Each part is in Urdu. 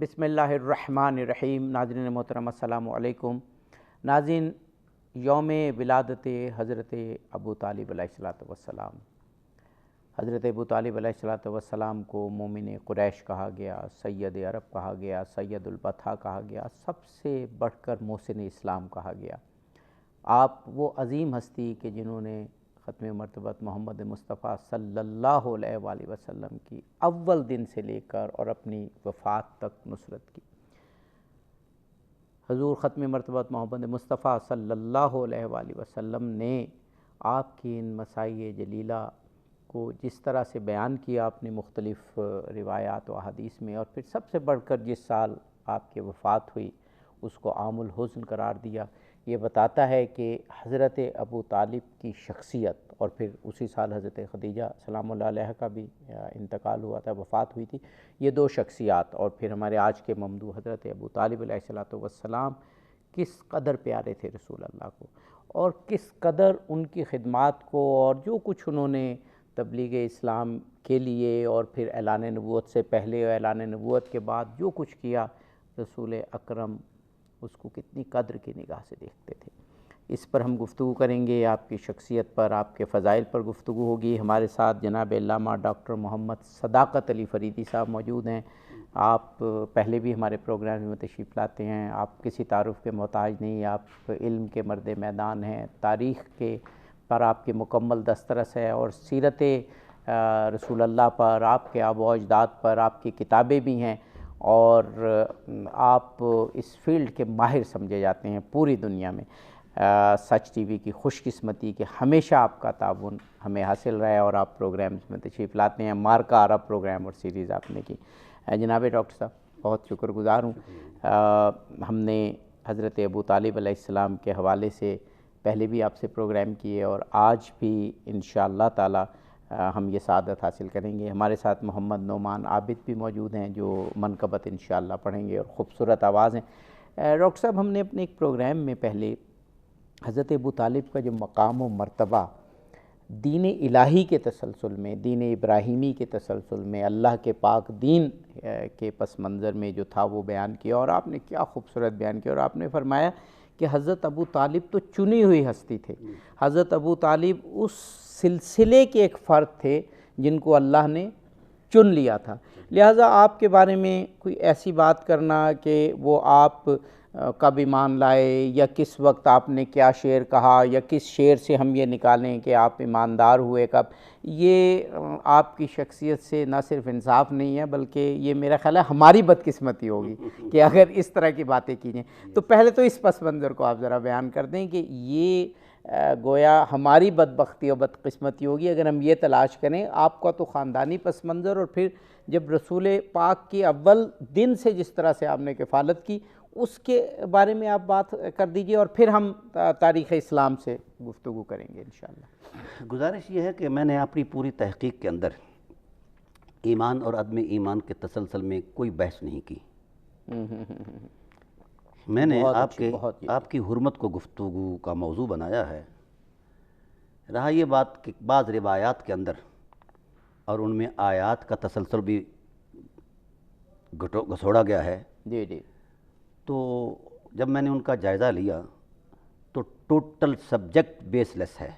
بسم اللہ الرحمن الرحیم۔ ناظرین محترم السلام علیکم۔ ناظرین، یوم ولادت حضرت ابو طالب علیہ السلام، حضرت ابو طالب علیہ السلام کو مومن قریش کہا گیا، سید عرب کہا گیا، سید البطحہ کہا گیا، سب سے بڑھ کر محسن اسلام کہا گیا۔ آپ وہ عظیم ہستی کہ جنہوں نے ختم مرتبت محمد مصطفیٰ صلی اللہ علیہ وآلہ وسلم کی اول دن سے لے کر اور اپنی وفات تک نصرت کی۔ حضور ختم مرتبت محمد مصطفیٰ صلی اللہ علیہ وآلہ وسلم نے آپ کی ان مسائی جلیلہ کو جس طرح سے بیان کیا اپنی مختلف روایات و احادیث میں، اور پھر سب سے بڑھ کر جس سال آپ کی وفات ہوئی اس کو عام الحزن قرار دیا، یہ بتاتا ہے کہ حضرت ابو طالب کی شخصیت، اور پھر اسی سال حضرت خدیجہ سلام اللہ علیہ کا بھی انتقال ہوا تھا، وفات ہوئی تھی۔ یہ دو شخصیات اور پھر ہمارے آج کے ممدوح حضرت ابو طالب علیہ السلام کس قدر پیارے تھے رسول اللہ کو، اور کس قدر ان کی خدمات کو اور جو کچھ انہوں نے تبلیغ اسلام کے لیے اور پھر اعلان نبوت سے پہلے اور اعلان نبوت کے بعد جو کچھ کیا، رسول اکرم اس کو کتنی قدر کی نگاہ سے دیکھتے تھے۔ اس پر ہم گفتگو کریں گے، آپ کی شخصیت پر، آپ کے فضائل پر گفتگو ہوگی۔ ہمارے ساتھ جناب علامہ ڈاکٹر محمد صداقت علی فریدی صاحب موجود ہیں۔ آپ پہلے بھی ہمارے پروگرام میں تشریف لاتے ہیں، آپ کسی تعارف کے محتاج نہیں، آپ علم کے مرد میدان ہیں، تاریخ کے پر آپ کی مکمل دسترس ہے، اور سیرت رسول اللہ پر، آپ کے آباء و اجداد پر آپ کی کتابیں بھی ہیں، اور آپ اس فیلڈ کے ماہر سمجھے جاتے ہیں پوری دنیا میں۔ سچ ٹی وی کی خوش قسمتی کہ ہمیشہ آپ کا تعاون ہمیں حاصل رہا ہے اور آپ پروگرامز میں تشریف لاتے ہیں۔ مارکا عرب پروگرام اور سیریز آپ نے کی۔ جناب ڈاکٹر صاحب، بہت شکر گزار ہوں۔ ہم نے حضرت ابو طالب علیہ السلام کے حوالے سے پہلے بھی آپ سے پروگرام کیے، اور آج بھی انشاءاللہ تعالی ہم یہ سعادت حاصل کریں گے۔ ہمارے ساتھ محمد نعمان عابد بھی موجود ہیں جو منقبت انشاءاللہ پڑھیں گے، اور خوبصورت آواز ہیں۔ ڈاکٹر صاحب، ہم نے اپنے ایک پروگرام میں پہلے حضرت ابو طالب کا جو مقام و مرتبہ دین الہی کے تسلسل میں، دین ابراہیمی کے تسلسل میں، اللہ کے پاک دین کے پس منظر میں جو تھا وہ بیان کیا، اور آپ نے کیا خوبصورت بیان کیا، اور آپ نے فرمایا کہ حضرت ابو طالب تو چنی ہوئی ہستی تھے۔ حضرت ابو طالب اس سلسلے کے ایک فرد تھے جن کو اللہ نے چن لیا تھا، لہٰذا آپ کے بارے میں کوئی ایسی بات کرنا کہ وہ آپ کب ایمان لائے، یا کس وقت آپ نے کیا شعر کہا، یا کس شعر سے ہم یہ نکالیں کہ آپ ایماندار ہوئے کب، یہ آپ کی شخصیت سے نہ صرف انصاف نہیں ہے بلکہ یہ میرا خیال ہے ہماری بدقسمتی ہوگی کہ اگر اس طرح کی باتیں کی جائیں۔ تو پہلے تو اس پس منظر کو آپ ذرا بیان کر دیں کہ یہ گویا ہماری بدبختی اور بدقسمتی ہوگی اگر ہم یہ تلاش کریں۔ آپ کا تو خاندانی پس منظر، اور پھر جب رسول پاک کی اول دن سے جس طرح سے آپ نے کفالت کی، اس کے بارے میں آپ بات کر دیجئے، اور پھر ہم تاریخ اسلام سے گفتگو کریں گے انشاءاللہ۔ گزارش یہ ہے کہ میں نے اپنی پوری تحقیق کے اندر ایمان اور عدم ایمان کے تسلسل میں کوئی بحث نہیں کی۔ میں نے آپ کی حرمت کو گفتگو کا موضوع بنایا ہے۔ رہا یہ بات کہ بعض روایات کے اندر اور ان میں آیات کا تسلسل بھی گھسوڑا گیا ہے، جی جی، تو جب میں نے ان کا جائزہ لیا تو ٹوٹل سبجیکٹ بیس لیس ہے۔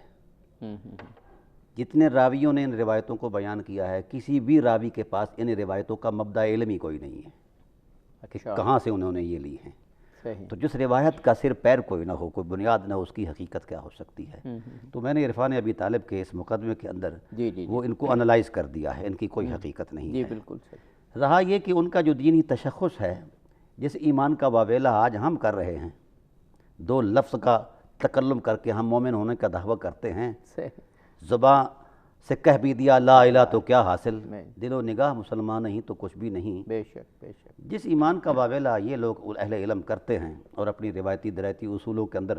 جتنے راویوں نے ان روایتوں کو بیان کیا ہے، کسی بھی راوی کے پاس ان روایتوں کا مبدأ علم ہی کوئی نہیں ہے کہ کہاں سے انہوں نے یہ لی ہیں۔ تو جس روایت کا سر پیر کوئی نہ ہو، کوئی بنیاد نہ ہو، اس کی حقیقت کیا ہو سکتی ہے؟ تو میں نے عرفان ابی طالب کے اس مقدمے کے اندر وہ ان کو انالائز کر دیا ہے، ان کی کوئی حقیقت نہیں ہے۔ جی بالکل صحیح۔ رہا یہ کہ ان کا جو دینی تشخص ہے، جس ایمان کا واویلا آج ہم کر رہے ہیں، دو لفظ کا تکلم کر کے ہم مومن ہونے کا دعویٰ کرتے ہیں، زباں سے کہہ بھی دیا لا الہ تو کیا حاصل، دل و نگاہ مسلمان نہیں تو کچھ بھی نہیں۔ بے شک بے شک۔ جس ایمان کا واویلا یہ لوگ اہل علم کرتے ہیں اور اپنی روایتی درایتی اصولوں کے اندر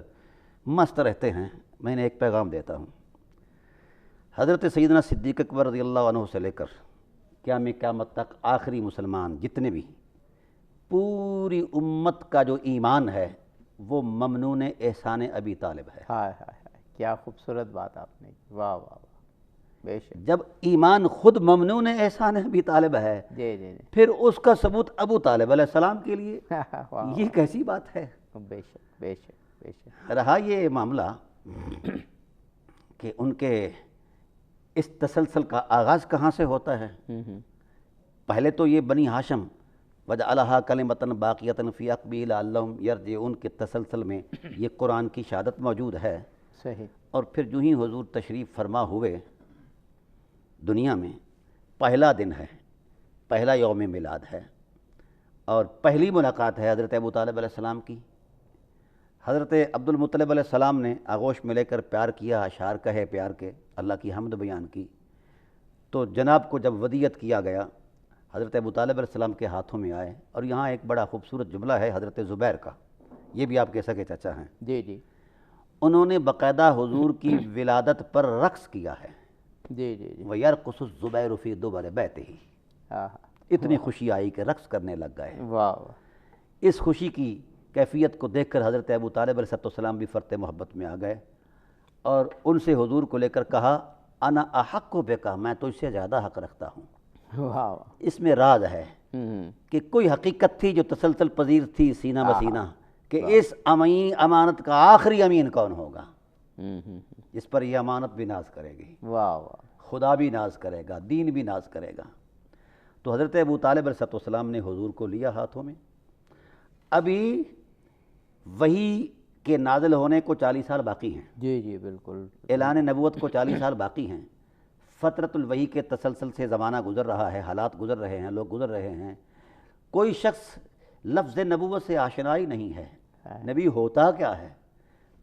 مست رہتے ہیں، میں نے ایک پیغام دیتا ہوں۔ حضرت سیدنا صدیق اکبر رضی اللہ عنہ سے لے کر قیامت تک آخری مسلمان جتنے بھی، پوری امت کا جو ایمان ہے وہ ممنون احسان ابی طالب ہے۔ ہائے ہائے ہائے، کیا خوبصورت بات آپ نے، واہ واہ واہ۔ بے شک جب ایمان خود ممنون احسان ابی طالب ہے، جی جی جی پھر اس کا ثبوت ابو طالب علیہ السلام کے لیے، واہ یہ کیسی بات ہے؟ بے شک بے شک بے شک رہا یہ معاملہ کہ ان کے اس تسلسل کا آغاز کہاں سے ہوتا ہے؟ پہلے تو یہ بنی ہاشم وجعلها کلمۃ باقیۃ فی عقبہ لعلہم یرجعون کے تسلسل میں یہ قرآن کی شہادت موجود ہے، صحیح، اور پھر جو ہی حضور تشریف فرما ہوئے دنیا میں، پہلا دن ہے، پہلا یوم میلاد ہے، اور پہلی ملاقات ہے حضرت ابو طالب علیہ السلام کی۔ حضرت عبد المطلب علیہ السلام نے آغوش میں لے کر پیار کیا، اشعار کہے پیار کے، اللہ کی حمد بیان کی، تو جناب کو جب ودیت کیا گیا حضرت ابو طالب علیہ السلام کے ہاتھوں میں آئے، اور یہاں ایک بڑا خوبصورت جملہ ہے حضرت زبیر کا، یہ بھی آپ کے سگے چچا ہیں، جی جی انہوں نے باقاعدہ حضور کی ولادت پر رقص کیا ہے، جی جی جی وَيَرْقُصُ الزُّبَيْرُ فِي دُبُرِ بَيْتِهِ، ہاں اتنی خوشی آئی کہ رقص کرنے لگ گئے۔ واہ واہ، اس خوشی کی کیفیت کو دیکھ کر حضرت ابو طالب علیہ السلام بھی فرط محبت میں آ گئے، اور ان سے حضور کو لے کر کہا انا احق بک، میں تو اس سے زیادہ حق رکھتا ہوں۔ واہ واہ، اس میں راز ہے کہ کوئی حقیقت تھی جو تسلسل پذیر تھی سینہ بسینہ، کہ اس امانت کا آخری امین کون ہوگا، جس پر یہ امانت بھی ناز کرے گی، واہ واہ، خدا بھی ناز کرے گا، دین بھی ناز کرے گا۔ تو حضرت ابو طالب علیہ السلام نے حضور کو لیا ہاتھوں میں، ابھی وحی کے نازل ہونے کو 40 سال باقی ہیں، جی جی بالکل، اعلان نبوت کو 40 سال باقی ہیں، فترۃ الوحی کے تسلسل سے زمانہ گزر رہا ہے، حالات گزر رہے ہیں، لوگ گزر رہے ہیں، کوئی شخص لفظ نبوت سے آشنا ہی نہیں ہے، نبی ہوتا کیا ہے؟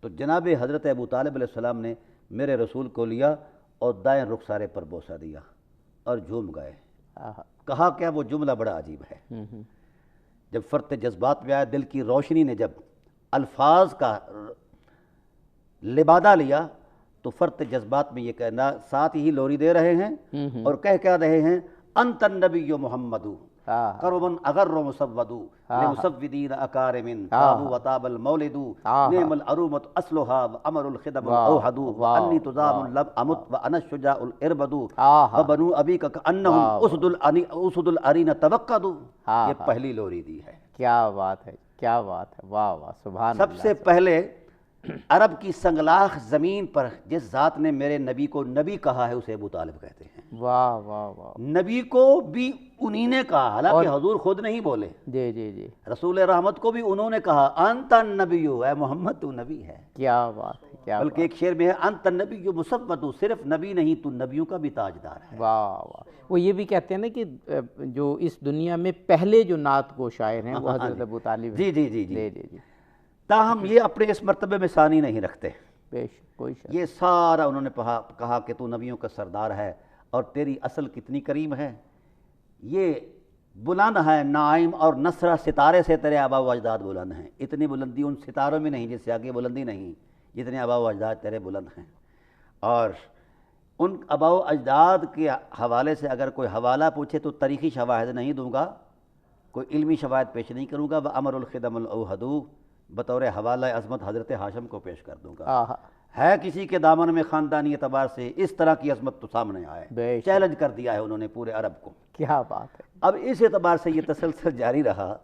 تو جناب حضرت ابو طالب علیہ السلام نے میرے رسول کو لیا اور دائیں رخسارے پر بوسہ دیا اور جھوم گئے۔ کہا کیا وہ جملہ بڑا عجیب ہے، جب فرط جذبات میں آیا، دل کی روشنی نے جب الفاظ کا لبادہ لیا، تو فرط جذبات میں یہ کہنا، ساتھ ہی لوری دے رہے ہیں اور کہہ کیا رہے ہیں، انت النبی محمد کربن اغر مسود لمسودین اکارمن تاب وطاب المولد نعم العرومت اصلها وامر الخدم اوحد وانی تزام لم امت وانا الشجاع الاربد وبنو ابیک کانہم اسد الارین توقدوا، یہ پہلی لوری دی ہے۔ کیا بات ہے، کیا بات ہے، واہ واہ، سبحان سب اللہ، سے پہلے عرب کی سنگلاخ زمین پر جس ذات نے میرے نبی کو نبی کہا ہے اسے ابو طالب کہتے ہیں۔ واہ واہ واہ، نبی کو بھی انہی نے کہا، حالانکہ حضور خود نہیں بولے، جی جی جی، رسول رحمت کو بھی انہوں نے کہا انت النبی، اے محمد تو نبی ہے، کیا بات ہے، کیا بلکہ ایک شعر میں ہے انت النبی مسود، صرف نبی نہیں تو نبیوں کا بھی تاجدار ہے۔ واہ واہ، وہ یہ بھی کہتے ہیں نا کہ جو اس دنیا میں پہلے جو نعت گو شاعر ہیں وہ حضرت ابو طالب ہیں۔ جی جی جی جی جی، جی، تاہم یہ اپنے اس مرتبے میں ثانی نہیں رکھتے، بے شک، کوئی شک، یہ سارا انہوں نے کہا کہ تو نبیوں کا سردار ہے اور تیری اصل کتنی کریم ہے، یہ بلند ہے، نائم اور نصرہ ستارے سے تیرے آبا و اجداد بلند ہیں، اتنی بلندی ان ستاروں میں نہیں جس سے آگے بلندی نہیں، جتنے آبا و اجداد تیرے بلند ہیں۔ اور ان آبا و اجداد کے حوالے سے اگر کوئی حوالہ پوچھے تو تاریخی شواہد نہیں دوں گا، کوئی علمی شواہد پیش نہیں کروں گا، وَأَمَرُ الْخِدَمُ الْأَوْحَدُ، بطور حوالہ عظمت حضرت ہاشم کو پیش کر دوں گا۔ ہے کسی کے دامن میں خاندانی اعتبار سے اس طرح کی عظمت تو سامنے آئے، چیلنج کر دیا ہے انہوں نے پورے عرب کو۔ کیا بات ہے، اب اس اعتبار سے یہ تسلسل جاری رہا،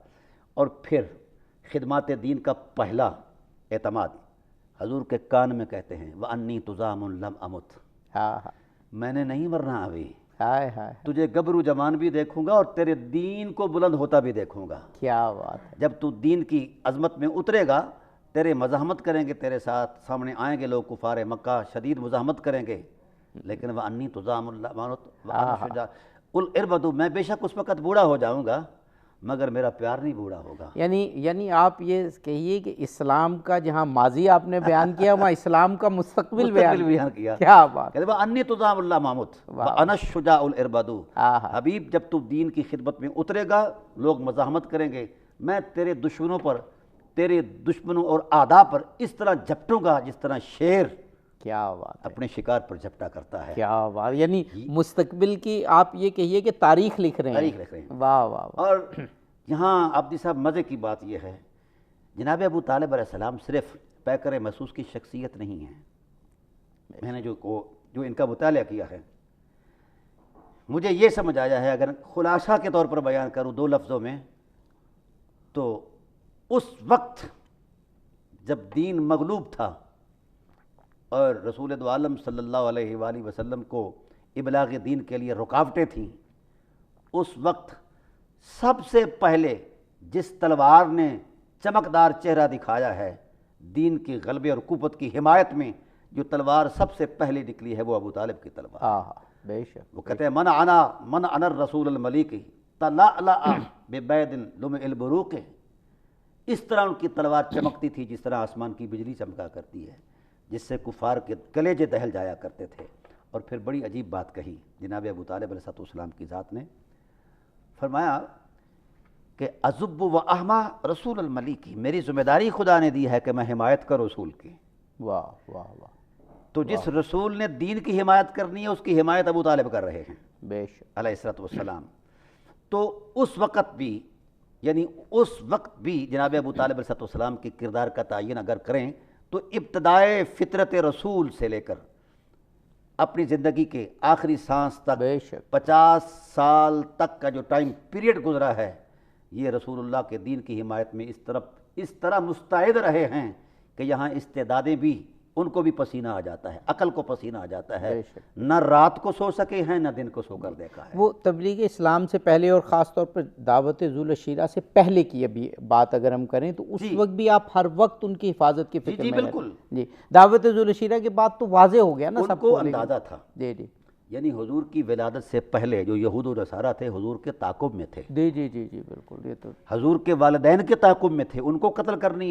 اور پھر خدمات دین کا پہلا اعتماد حضور کے کان میں کہتے ہیں وَأَنِّي تُزَامٌ لَمْ أَمُتْ، میں نے نہیں مرنا ابھی، ہائے ہائے، تجھے گبرو جوان بھی دیکھوں گا اور تیرے دین کو بلند ہوتا بھی دیکھوں گا۔ کیا بات ہے، جب تو دین کی عظمت میں اترے گا، تیرے مزاحمت کریں گے، تیرے ساتھ سامنے آئیں گے لوگ کفار مکہ، شدید مزاحمت کریں گے، لیکن وَأَنِّي تُزَامُ وَأَنَا الشُّجَاعُ الْأَرْبَدُ، میں بے شک اس وقت بوڑھا ہو جاؤں گا مگر میرا پیار نہیں بوڑھا ہوگا۔ یعنی آپ یہ کہیے کہ اسلام کا جہاں ماضی آپ نے بیان کیا وہاں اسلام کا مستقبل بیان کیا، کیا بات، کہتے ہیں وَأَنِّي تُزَامُ وَأَنَا الشُّجَاعُ الْأَرْبَدُ، حبیب جب تو دین کی خدمت میں اترے گا لوگ مزاحمت کریں گے، میں تیرے دشمنوں پر، تیرے دشمنوں اور اعداء پر اس طرح جھپٹوں گا جس طرح شیر کیا بات، اپنے شکار پر جھپٹا کرتا ہے۔ کیا بات، یعنی مستقبل کی آپ یہ کہیے کہ تاریخ لکھ رہے ہیں، تاریخ لکھ رہے ہیں۔ واہ واہ، اور یہاں عابدی صاحب مزے کی بات یہ ہے، جناب ابو طالب علیہ السلام صرف پیکر محسوس کی شخصیت نہیں ہیں، میں نے جو ان کا مطالعہ کیا ہے مجھے یہ سمجھ آیا ہے، اگر خلاصہ کے طور پر بیان کروں 2 لفظوں میں، تو اس وقت جب دین مغلوب تھا اور رسول دو عالم صلی اللہ علیہ وآلہ وسلم کو ابلاغ دین کے لیے رکاوٹیں تھیں، اس وقت سب سے پہلے جس تلوار نے چمکدار چہرہ دکھایا ہے دین کی غلبے اور قوت کی حمایت میں، جو تلوار سب سے پہلے نکلی ہے وہ ابو طالب کی تلوار۔ بے شک، وہ کہتے ہیں من انا الرسول الملیک تلألأ ببید لمع البروق، اس طرح ان کی تلوار چمکتی تھی جس طرح آسمان کی بجلی چمکا کرتی ہے، جس سے کفار کے کلیجے دہل جایا کرتے تھے۔ اور پھر بڑی عجیب بات کہی جناب ابو طالب علیہ السلام کی ذات نے، فرمایا کہ ازب و احما رسول الملیک، میری ذمہ داری خدا نے دی ہے کہ میں حمایت کروں رسول کی۔ واہ واہ واہ، تو جس رسول نے دین کی حمایت کرنی ہے اس کی حمایت ابو طالب کر رہے ہیں بے شک، علیہ الصلوۃ والسلام۔ تو اس وقت بھی، یعنی اس وقت بھی جناب ابو طالب علیہ السلام کے کردار کا تعین اگر کریں تو ابتدائے فطرت رسول سے لے کر اپنی زندگی کے آخری سانس تک، بے شک، 50 سال تک کا جو ٹائم پیریڈ گزرا ہے، یہ رسول اللہ کے دین کی حمایت میں اس طرح مستعد رہے ہیں کہ یہاں استعدادیں بھی ان کو بھی پسینہ آ جاتا ہے، عقل کو پسینہ آ جاتا ہے، بے شک۔ نہ رات کو سو سکے ہیں نہ دن کو سو کر دیکھا ہے۔ وہ تبلیغ اسلام سے پہلے اور خاص طور پر دعوت ذو الشیرہ سے پہلے کی ابھی بات اگر ہم کریں تو اس وقت بھی آپ ہر وقت ان کی حفاظت کی فکر جی میں بالکل، رہتے۔ جی، دعوت ذو الشیرہ کے بعد تو واضح ہو گیا نا ان سب کو اندازہ تھا، جی جی یعنی حضور کی ولادت سے پہلے جو یہود و نصارہ تھے حضور کے تعاقب میں تھے، جی جی جی جی بالکل، یہ تو حضور کے والدین کے تعاقب میں تھے، ان کو قتل کرنے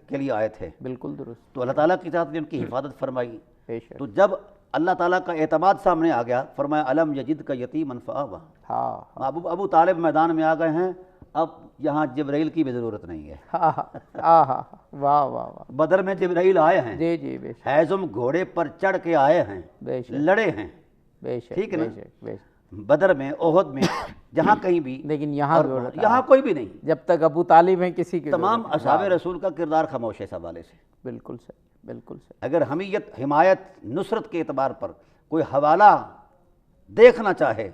کے لیے آئے تھے، بالکل درست، تو اللہ تعالیٰ کی ذات نے ان کی حفاظت فرمائی۔ بے شک، تو جب اللہ تعالیٰ کا اعتماد سامنے آ گیا، فرمایا الم یجد کا یتیما فآویٰ، ہاں ابو طالب میدان میں آ گئے ہیں، اب یہاں جبرائیل کی بھی ضرورت نہیں ہے۔ ہاں ہاں ہاں، واہ واہ واہ، بدر میں جبرائیل آئے ہیں، جی جی بے شک، ہیزم گھوڑے پر چڑھ کے آئے ہیں، بے شک، لڑے ہیں، بے شک، ٹھیک ہے نا؟ بے شک، بے شک، بدر میں، احد میں، جہاں کہیں بھی، لیکن یہاں اور ضرورت ہے، یہاں کوئی بھی نہیں، جب تک ابو طالب ہیں کسی کی تمام ضرورت نہیں۔ اصحاب رسول کا کردار خاموش ہے اس حوالے سے۔ بالکل صحیح، بالکل صحیح، اگر حمیت، حمایت، نصرت کے اعتبار پر کوئی حوالہ دیکھنا چاہے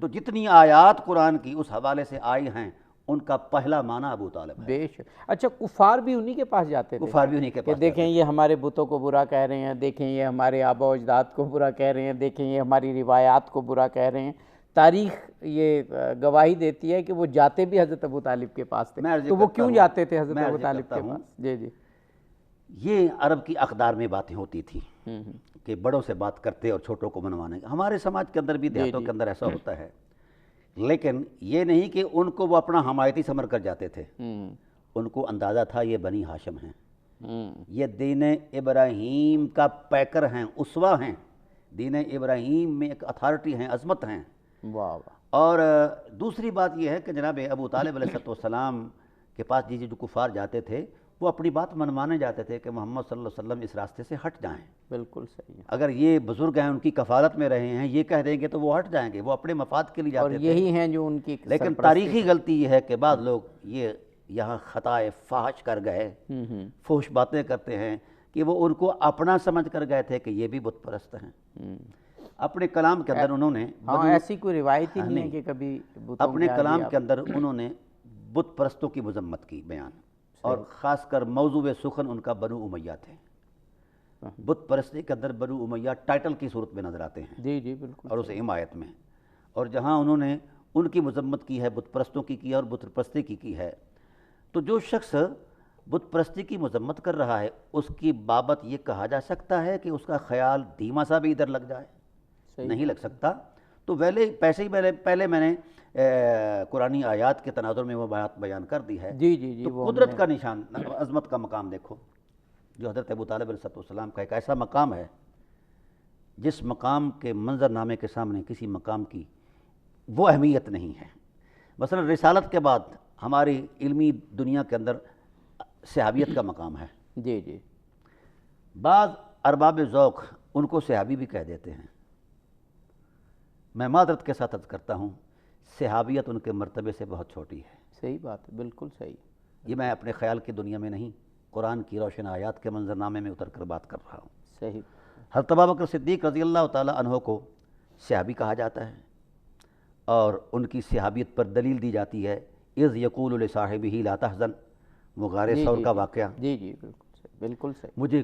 تو جتنی آیات قرآن کی اس حوالے سے آئی ہیں ان کا پہلا معنی ابو طالب ہے۔ بے شک۔ اچھا، کفار بھی انہی کے پاس جاتے تھے کفار بھی انہی کے کہ پاس دیکھیں یہ ہمارے بتوں کو برا کہہ رہے ہیں، دیکھیں یہ ہمارے آبا و اجداد کو برا کہہ رہے ہیں، دیکھیں یہ ہماری روایات کو برا کہہ رہے ہیں۔ تاریخ یہ گواہی دیتی ہے کہ وہ جاتے بھی حضرت ابو طالب کے پاس تھے، تو وہ کیوں جاتے تھے حضرت ابو طالب کے پاس؟ جی جی، یہ عرب کی اقدار میں باتیں ہوتی تھیں کہ بڑوں سے بات کرتے اور چھوٹوں کو منوانے، ہمارے سماج کے اندر بھی دیہاتوں کے اندر ایسا ہوتا ہے، لیکن یہ نہیں کہ ان کو وہ اپنا حمایتی سمجھ کر جاتے تھے، ان کو اندازہ تھا یہ بنی ہاشم ہیں، یہ دین ابراہیم کا پیکر ہیں، اسوہ ہیں، دین ابراہیم میں ایک اتھارٹی ہیں، عظمت ہیں۔ واہ واہ، اور دوسری بات یہ ہے کہ جناب ابو طالب علیہ السلام کے پاس جو کفار جاتے تھے وہ اپنی بات منوانے جاتے تھے کہ محمد صلی اللہ علیہ وسلم اس راستے سے ہٹ جائیں، بالکل صحیح ہے، اگر یہ بزرگ ہیں ان کی کفالت میں رہے ہیں یہ کہہ دیں گے تو وہ ہٹ جائیں گے، وہ اپنے مفاد کے لیے اور جاتے تھے۔ یہی ہیں جو ان کی لیکن تاریخی غلطی یہ ہے کہ بعض لوگ یہ یہاں خطائے فاحش کر گئے، فحش باتیں کرتے ہیں کہ وہ ان کو اپنا سمجھ کر گئے تھے کہ یہ بھی بت پرست ہیں۔ اپنے کلام کے اندر انہوں نے ہاں ایسی کوئی روایت ہی نہیں ہے کہ کبھی اپنے کلام کے اندر انہوں نے بت پرستوں کی مذمت کی بیان، اور خاص کر موضوع سخن ان کا بنو امیہ تھے۔ بت پرستی کے اندر بنو امیہ ٹائٹل کی صورت میں نظر آتے ہیں، جی جی بالکل، اور اسے حمایت میں، اور جہاں انہوں نے ان کی مذمت کی ہے، بت پرستوں کی ہے اور بت پرستی کی ہے، تو جو شخص بت پرستی کی مذمت کر رہا ہے اس کی بابت یہ کہا جا سکتا ہے کہ اس کا خیال دھیما سا بھی ادھر لگ جائے؟ نہیں لگ سکتا۔ تو پہلے میں نے قرآنی آیات کے تناظر میں وہ بات بیان کر دی ہے۔ جی جی جی، تو قدرت کا نشان، عظمت کا مقام دیکھو، جو حضرت ابو طالب علیہ السلام کا ایک ایسا مقام ہے جس مقام کے منظر نامے کے سامنے کسی مقام کی وہ اہمیت نہیں ہے۔ مثلا رسالت کے بعد ہماری علمی دنیا کے اندر صحابیت کا مقام ہے، جی جی، بعض ارباب ذوق ان کو صحابی بھی کہہ دیتے ہیں، میں معذرت کے ساتھ عرض کرتا ہوں صحابیت ان کے مرتبے سے بہت چھوٹی ہے۔ صحیح بات ہے، بالکل صحیح، یہ میں اپنے خیال کی دنیا میں نہیں، قرآن کی روشن آیات کے منظرنامے میں اتر کر بات کر رہا ہوں۔ صحیح، حضرت ابوبکر صدیق رضی اللہ تعالی عنہ کو صحابی کہا جاتا ہے، اور ان کی صحابیت پر دلیل دی جاتی ہے، اذ یقول لصاحبہ لا تحزن، وہ غار ثور کا واقعہ۔ جی جی بالکل صحیح، بالکل صحیح، مجھے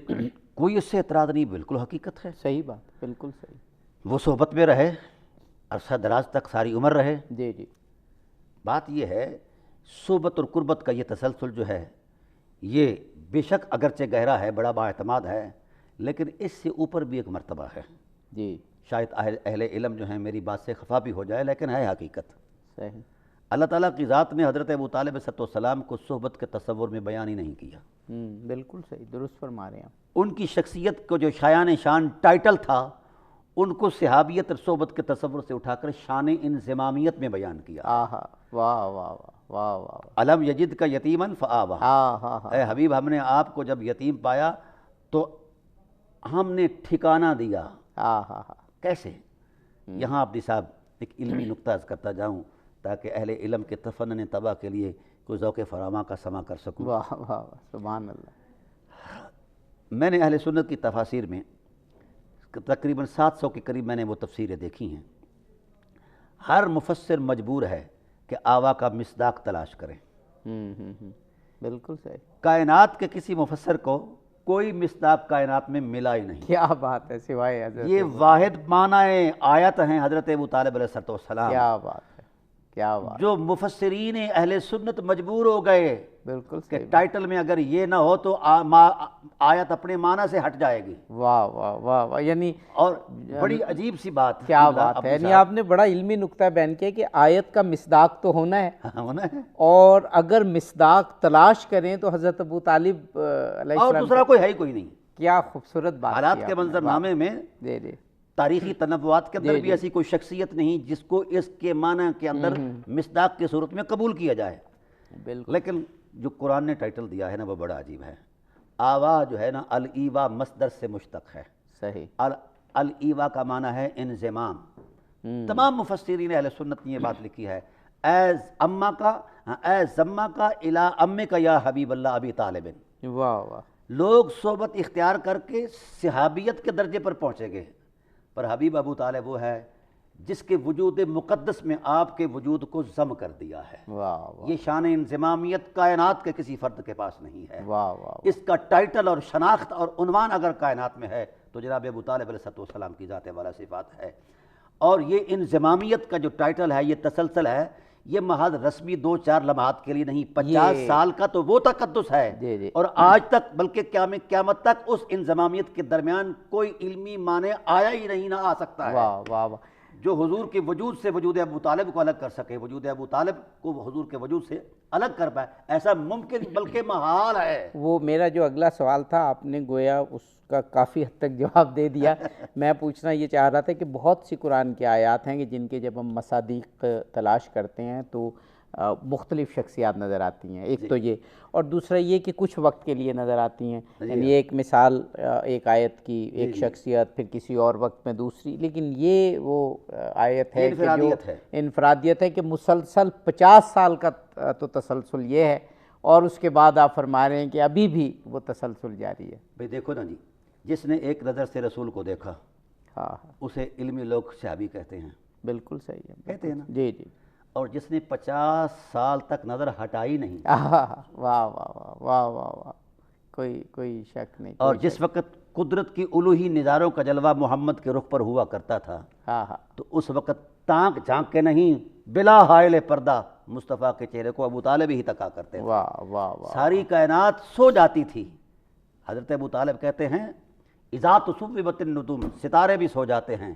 کوئی اس سے اعتراض نہیں، بالکل حقیقت ہے۔ صحیح بات، بالکل صحیح۔ وہ صحبت میں رہے، عرصہ دراز تک ساری عمر رہے۔ جی جی بات یہ ہے صحبت اور قربت کا یہ تسلسل جو ہے یہ بے شک اگرچہ گہرا ہے، بڑا بااعتماد ہے، لیکن اس سے اوپر بھی ایک مرتبہ ہے۔ جی شاید اہل علم جو ہیں میری بات سے خفا بھی ہو جائے، لیکن ہے حقیقت۔ صحیح، اللہ تعالیٰ کی ذات نے حضرت ابو طالب علیہ السلام کو صحبت کے تصور میں بیان ہی نہیں کیا۔ بالکل صحیح، درست فرما رہے ہیں آپ۔ ان کی شخصیت کو جو شایان شان ٹائٹل تھا، ان کو صحابیت اور صحبت کے تصور سے اٹھا کر شان انضمامیت میں بیان کیا۔ آہا، واہ واہ واہ واہ واہ، علم یجد کا یتیمن فآوہ، ہاں ہاں ہاں، اے حبیب ہم نے آپ کو جب یتیم پایا تو ہم نے ٹھکانہ دیا۔ ہاں ہاں ہاں، کیسے؟ یہاں عبدی صاحب ایک علمی نقطہ عرض کرتا جاؤں تاکہ اہل علم کے تفنن طبع کے لیے کوئی ذوق فراواں کا سما کر سکوں۔ واہ واہ واہ، سبحان اللہ۔ میں نے اہل سنت کی تفاسیر میں تقریباً 700 کے قریب میں نے وہ تفسیریں دیکھی ہیں۔ ہر مفسر مجبور ہے کہ آوا کا مصداق تلاش کریں۔ بالکل صحیح، کائنات کے کسی مفسر کو کوئی مصداق کائنات میں ملا ہی نہیں۔ کیا بات ہے، سوائے حضرت، یہ واحد معنی آیت ہیں حضرت ابو طالب علیہ السلام، کیا بات ہے، کیا بات، جو مفسرین اہل سنت مجبور ہو گئے بالکل کہ صحیح، ٹائٹل میں اگر یہ نہ ہو تو آیت اپنے معنی سے ہٹ جائے گی۔ واہ واہ واہ واہ، یعنی اور بڑی عجیب سی بات، کیا بات ہے، یعنی آپ نے بڑا علمی نقطہ بیان کیا کہ آیت کا مصداق تو ہونا ہے، ہونا ہے، اور اگر مصداق تلاش کریں تو حضرت ابو طالب علیہ اور السلام، دوسرا کوئی ہے ہی کوئی نہیں۔ کیا خوبصورت بات حالات کی کے آپ نے، منظر نامے میں جی جی تاریخی تنوعات کے اندر بھی ایسی کوئی شخصیت نہیں جس کو اس کے معنی کے اندر مصداق کی صورت میں قبول کیا جائے۔ بالکل، لیکن جو قرآن نے ٹائٹل دیا ہے نا وہ بڑا عجیب ہے۔ آوا جو ہے نا الایوا مصدر سے مشتق ہے۔ صحیح، الایوا کا معنی ہے انضمام۔ تمام مفسرین اہل سنت نے یہ بات لکھی ہے، اے اما کا، اے زما کا الی امی کا یا حبیب اللہ ابی طالب۔ واہ واہ، لوگ صحبت اختیار کر کے صحابیت کے درجے پر پہنچے گئے، پر حبیب ابو طالب وہ ہے جس کے وجود مقدس میں آپ کے وجود کو ضم کر دیا ہے۔ واہ واہ، یہ شان انضمامیت کائنات کے کسی فرد کے پاس نہیں ہے۔ واہ واہ، اس کا ٹائٹل اور شناخت اور عنوان اگر کائنات میں ہے تو جناب ابو طالب علیہ السلام کی ذات والا صفات ہے۔ اور یہ انضمامیت کا جو ٹائٹل ہے، یہ تسلسل ہے، یہ محض رسمی 2-4 لمحات کے لیے نہیں، 50 سال کا تو وہ تقدس ہے، جی جی، اور آج تک بلکہ قیامت تک اس انضمامیت کے درمیان کوئی علمی معنی آیا ہی نہیں، نہ آ سکتا ہے واہ واہ واہ، جو حضور کے وجود سے وجود ابو طالب کو الگ کر سکے، وجود ابو طالب کو حضور کے وجود سے الگ کر پائے، ایسا ممکن بلکہ محال ہے۔ وہ میرا جو اگلا سوال تھا آپ نے گویا اس کا کافی حد تک جواب دے دیا۔ میں پوچھنا یہ چاہ رہا تھا کہ بہت سی قرآن کی آیات ہیں کہ جن کے جب ہم مصادیق تلاش کرتے ہیں تو مختلف شخصیات نظر آتی ہیں، ایک تو یہ، اور دوسرا یہ کہ کچھ وقت کے لیے نظر آتی ہیں، یعنی ایک مثال ایک آیت کی ایک شخصیت، پھر کسی اور وقت میں دوسری، لیکن یہ وہ آیت ہے کہ جو انفرادیت ہے کہ مسلسل 50 سال کا تو تسلسل یہ ہے، اور اس کے بعد آپ فرما رہے ہیں کہ ابھی بھی وہ تسلسل جاری ہے۔ بھئی دیکھو نا جی، جس نے ایک نظر سے رسول کو دیکھا ہاں، اسے علمی لوگ صحابی کہتے ہیں، بالکل صحیح ہے، کہتے ہیں نا، جی جی، اور جس نے 50 سال تک نظر ہٹائی نہیں، واہ واہ واہ واہ واہ واہ، کوئی شک نہیں، اور جس وقت قدرت کی الوہی نظاروں کا جلوہ محمد کے رخ پر ہوا کرتا تھا، ہاں ہاں، تو اس وقت تانک جھانک کے نہیں، بلا حائل پردہ مصطفیٰ کے چہرے کو ابو طالب ہی تکا کرتے تھے۔ واہ واہ واہ، ساری کائنات سو جاتی تھی۔ حضرت ابو طالب کہتے ہیں اذا تصوبت النجوم، ستارے بھی سو جاتے ہیں،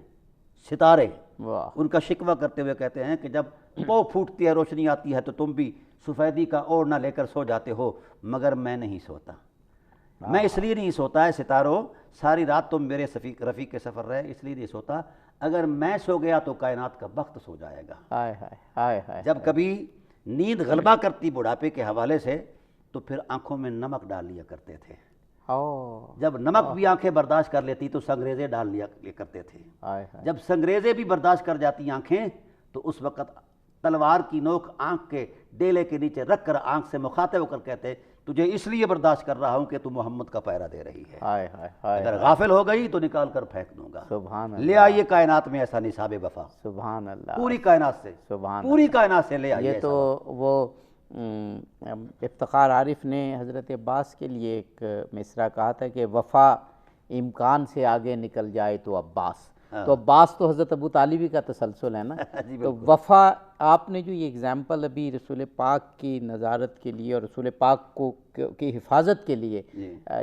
ستارے واہ، ان کا شکوہ کرتے ہوئے کہتے ہیں کہ جب پو پھوٹتی ہے، روشنی آتی ہے تو تم بھی سفیدی کا اوڑھنا لے کر سو جاتے ہو، مگر میں نہیں سوتا۔ میں اس لیے نہیں سوتا ہے ستاروں، ساری رات تم میرے رفیق سفر رہے، اس لیے نہیں سوتا، اگر میں سو گیا تو کائنات کا وقت سو جائے گا۔ ہائے ہائے ہائے ہائے، جب کبھی نیند غلبہ کرتی بڑھاپے کے حوالے سے تو پھر آنکھوں میں نمک ڈال لیا کرتے تھے، جب نمک بھی آنکھیں برداشت کر لیتی تو سنگریزے ڈال لیا کرتے تھے، جب سنگریزے بھی برداشت کر جاتی آنکھیں تو اس وقت تلوار کی نوک آنکھ کے ڈیلے کے نیچے رکھ کر آنکھ سے مخاطب ہو کر کہتے تجھے اس لیے برداشت کر رہا ہوں کہ تو محمد کا پیرا دے رہی ہے، ہائے ہائے ہائے، اگر غافل ہو گئی تو نکال کر پھینک دوں گا۔ سبحان اللہ، لے آئیے کائنات میں ایسا نصاب وفا، سبحان اللہ، پوری کائنات سے، سبحان پوری کائنات سے لے آئیے یہ ایسا تو وفا۔ وہ افتخار عارف نے حضرت عباس کے لیے ایک مصرع کہا تھا کہ وفا امکان سے آگے نکل جائے تو عباس، تو عباس تو حضرت ابو طالبی کا تسلسل ہے نا، تو وفا آپ نے جو یہ اگزامپل ابھی رسول پاک کی نظارت کے لیے اور رسول پاک کو کی حفاظت کے لیے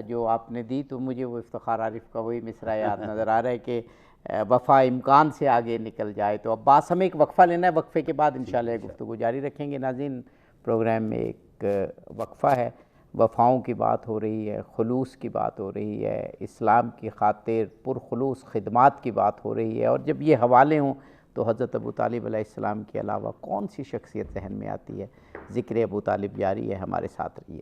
جو آپ نے دی، تو مجھے وہ افتخار عارف کا وہی مصرع یاد نظر آ رہا ہے کہ وفا امکان سے آگے نکل جائے تو عباس۔ ہمیں ایک وقفہ لینا ہے، وقفے کے بعد انشاءاللہ گفتگو جاری رکھیں گے۔ ناظرین، پروگرام میں ایک وقفہ ہے، وفاؤں کی بات ہو رہی ہے، خلوص کی بات ہو رہی ہے، اسلام کی خاطر پرخلوص خدمات کی بات ہو رہی ہے، اور جب یہ حوالے ہوں تو حضرت ابو طالب علیہ السلام کے علاوہ کون سی شخصیت ذہن میں آتی ہے؟ ذکر ابو طالب جاری ہے، ہمارے ساتھ رہیے۔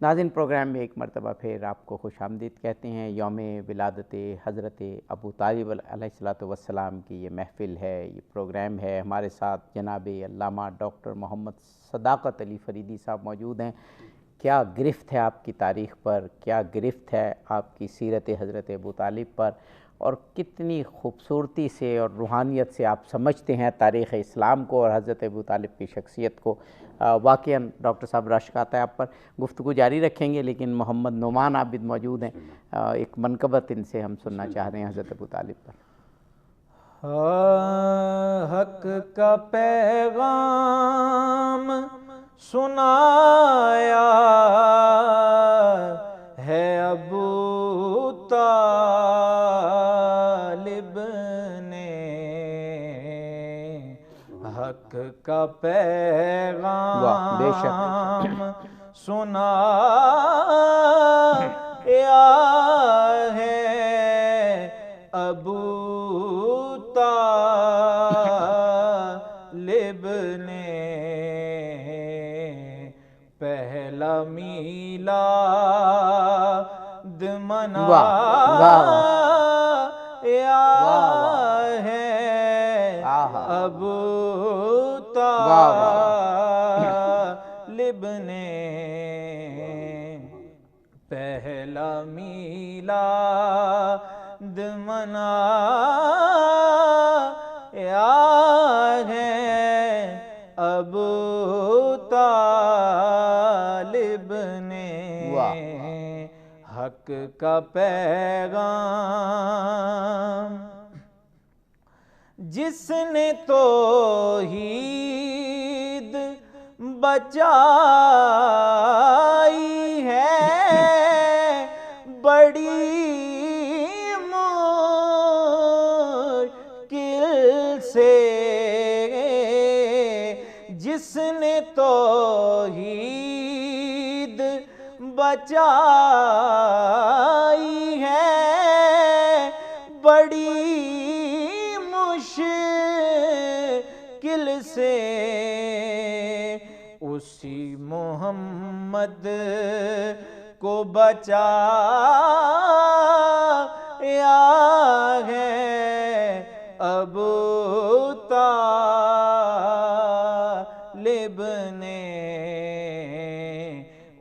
ناظرین، پروگرام میں ایک مرتبہ پھر آپ کو خوش آمدید کہتے ہیں۔ یوم ولادت حضرت ابو طالب علیہ السلام کی یہ محفل ہے، یہ پروگرام ہے۔ ہمارے ساتھ جناب علامہ ڈاکٹر محمد صداقت علی فریدی صاحب موجود ہیں۔ کیا گرفت ہے آپ کی تاریخ پر، کیا گرفت ہے آپ کی سیرت حضرت ابو طالب پر، اور کتنی خوبصورتی سے اور روحانیت سے آپ سمجھتے ہیں تاریخ اسلام کو اور حضرت ابو طالب کی شخصیت کو۔ واقعاً ڈاکٹر صاحب رشک آتا ہے آپ پر، گفتگو جاری رکھیں گے، لیکن محمد نعمان عابد موجود ہیں، ایک منقبت ان سے ہم سننا چاہ رہے ہیں حضرت ابو طالب پر۔ حق کا پیغام سنایا ہے ابو طالب نے، حق کا پیغام سنایا ہے ابو طالب نے، پہلا میلاد منایا ہے ابو طالب نے، پہلا میلاد منایا ہے ابو طالب نے، حق کا پیغام جس نے توحید بچائی ہے بڑی مشکل سے، جس نے توحید بچائی ہے بڑی مشکل سے، اسی محمد کو بچایا ہے ابو طالب نے،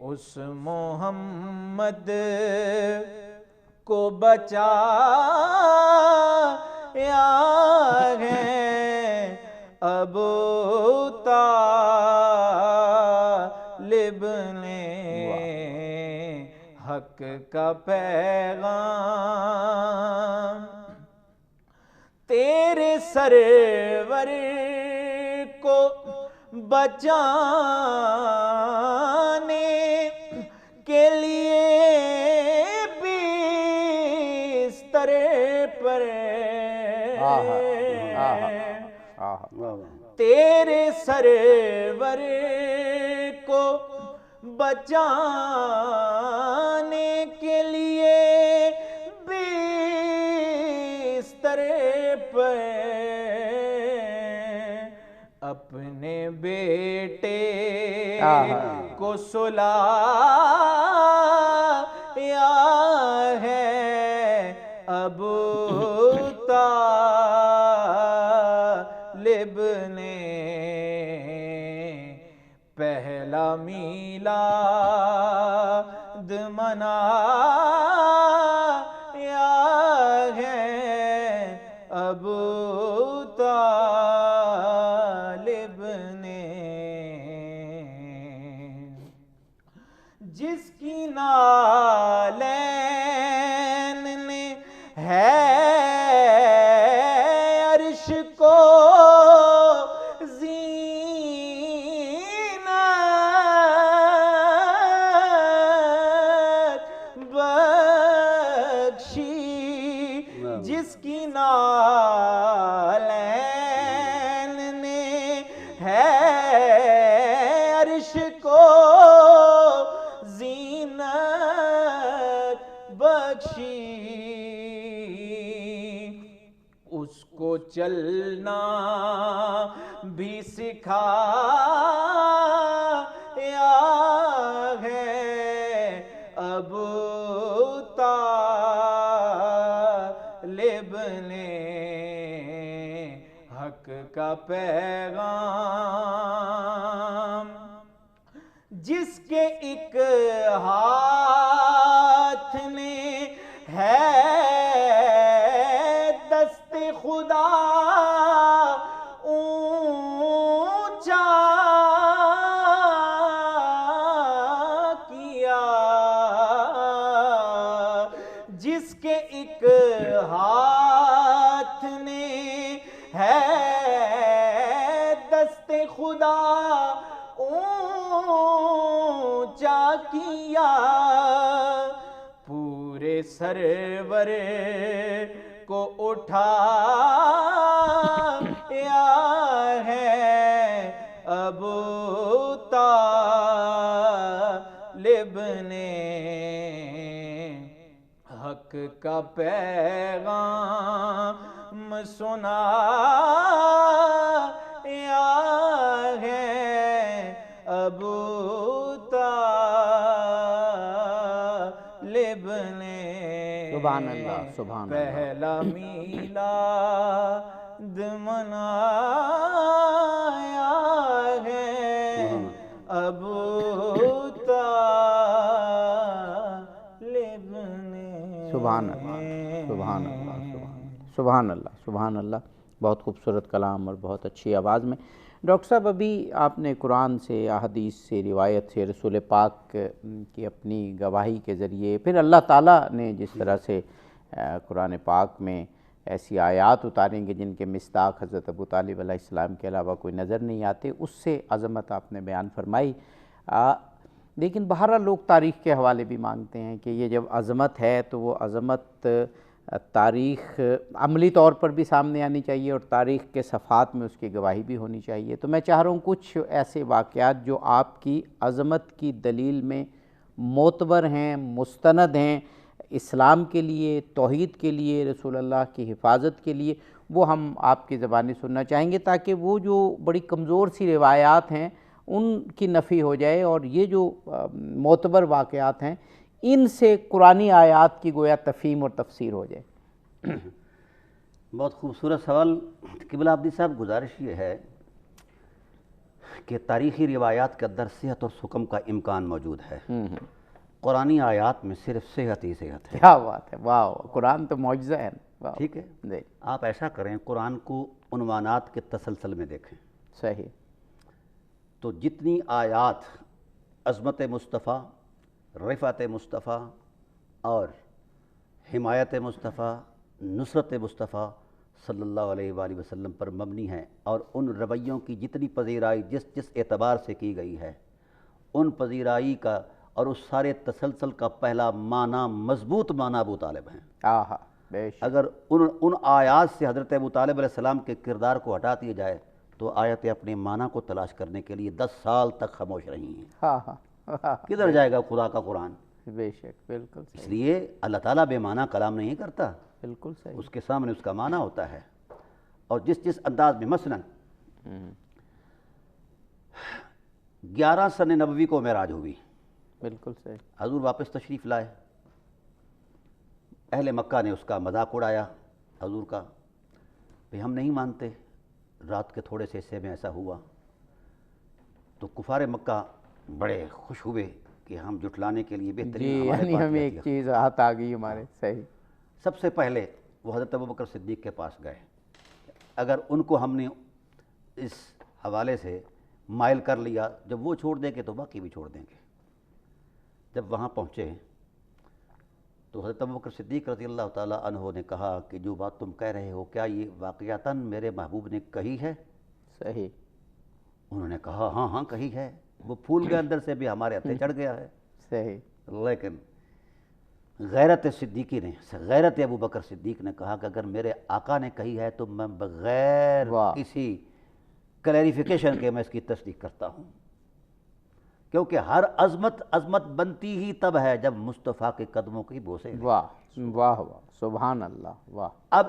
اس محمد کو بچایا ہے ابو طالب نے، حق کا پیغام تیرے سرور کو بچانے کے لیے بستر پر تیرے سرور کو بچانے کے لیے بستر پر اپنے بیٹے کو سلایا ہے ابو طالب نے، پہلا میلاد منایا ہے ابو طالب نے، جس کی نالین نے ہے عرش کو زینت بخشی، جس کی نالین نے ہے عرش کو زینت بخشی، اس کو چلنا بھی سکھایا ہے ابو طالب نے، حق کا پیغام جس کے ایک ہاتھ نے ہے دست خدا اونچا کیا، جس کے ایک ہاتھ نے ہے دست خدا اونچا کیا، پورے سرور کو اٹھایا ہے ابو طالب نے، حق کا پیغام سنایا ہے ابو طالب نے، سبحان اللہ سبحان اللہ۔ پہلا میلاد منایا ہے ابو طالب نے۔ سبحان اللہ سبحان اللہ سبحان اللہ سبحان اللہ، بہت خوبصورت کلام اور بہت اچھی آواز میں۔ ڈاکٹر صاحب، ابھی آپ نے قرآن سے، احادیث سے، روایت سے، رسول پاک کی اپنی گواہی کے ذریعے، پھر اللہ تعالیٰ نے جس طرح سے قرآن پاک میں ایسی آیات اتاریں گے جن کے مصداق حضرت ابو طالب علیہ السلام کے علاوہ کوئی نظر نہیں آتے، اس سے عظمت آپ نے بیان فرمائی۔ لیکن بہرحال لوگ تاریخ کے حوالے بھی مانگتے ہیں کہ یہ جب عظمت ہے تو وہ عظمت تاریخ عملی طور پر بھی سامنے آنی چاہیے اور تاریخ کے صفحات میں اس کی گواہی بھی ہونی چاہیے۔ تو میں چاہ رہا ہوں کچھ ایسے واقعات جو آپ کی عظمت کی دلیل میں معتبر ہیں، مستند ہیں، اسلام کے لیے، توحید کے لیے، رسول اللہ کی حفاظت کے لیے، وہ ہم آپ کی زبانی سننا چاہیں گے تاکہ وہ جو بڑی کمزور سی روایات ہیں ان کی نفی ہو جائے اور یہ جو معتبر واقعات ہیں ان سے قرآنی آیات کی گویا تفہیم اور تفسیر ہو جائے۔ بہت خوبصورت سوال قبلہ عابدی صاحب۔ گزارش یہ ہے کہ تاریخی روایات کے اندر صحت اور سقم کا امکان موجود ہے، قرآنی آیات میں صرف صحت ہی صحت ہے۔ کیا بات ہے، واہ، قرآن تو معجزہ ہے۔ ٹھیک ہے، آپ ایسا کریں قرآن کو عنوانات کے تسلسل میں دیکھیں۔ صحیح۔ تو جتنی آیات عظمت مصطفیٰ، رفعت مصطفیٰ اور حمایت مصطفیٰ، نصرت مصطفیٰ صلی اللہ علیہ وآلہ وسلم پر مبنی ہیں، اور ان رویوں کی جتنی پذیرائی جس اعتبار سے کی گئی ہے، ان پذیرائی کا اور اس سارے تسلسل کا پہلا معنی، مضبوط معنی ابو طالب ہیں۔ اگر ان آیات سے حضرت ابو طالب علیہ السلام کے کردار کو ہٹا دیا جائے تو آیتیں اپنے معنی کو تلاش کرنے کے لیے 10 سال تک خاموش رہی ہیں۔ کدھر جائے گا خدا کا قرآن؟ بے شک، بالکل اس لیے اللہ تعالیٰ بے معنی کلام نہیں کرتا، بالکل صحیح، اس کے سامنے اس کا معنی ہوتا ہے۔ اور جس جس انداز میں، مثلاً 11 سن نبوی کو معراج ہوئی، بالکل صحیح. حضور واپس تشریف لائے، اہل مکہ نے اس کا مذاق اڑایا حضور کا، بھئی ہم نہیں مانتے، رات کے تھوڑے سے حصے میں ایسا ہوا. تو کفار مکہ بڑے خوش ہوئے کہ ہم جھٹلانے کے لیے جی بہترین یعنی ہمیں ایک چیز ہاتھ آ گئی ہمارے. صحیح. سب سے پہلے وہ حضرت ابوبکر صدیق کے پاس گئے. اگر ان کو ہم نے اس حوالے سے مائل کر لیا، جب وہ چھوڑ دیں گے تو باقی بھی چھوڑ دیں گے. جب وہاں پہنچے تو حضرت ابوبکر صدیق رضی اللہ تعالیٰ عنہ نے کہا کہ جو بات تم کہہ رہے ہو کیا یہ واقعتاً میرے محبوب نے کہی ہے؟ صحیح. انہوں نے کہا ہاں ہاں کہی ہے. وہ پھول کے اندر سے بھی ہمارے ہتھے چڑھ گیا ہے. صحیح. لیکن غیرت صدیقی نے، غیرت ابوبکر صدیق نے کہا کہ اگر میرے آقا نے کہی ہے تو میں بغیر کسی کلیریفیکیشن کے میں اس کی تصدیق کرتا ہوں، کیونکہ ہر عظمت بنتی ہی تب ہے جب مصطفیٰ کے قدموں کی بوسے لے. واہ واہ واہ، سبحان اللہ. واہ. اب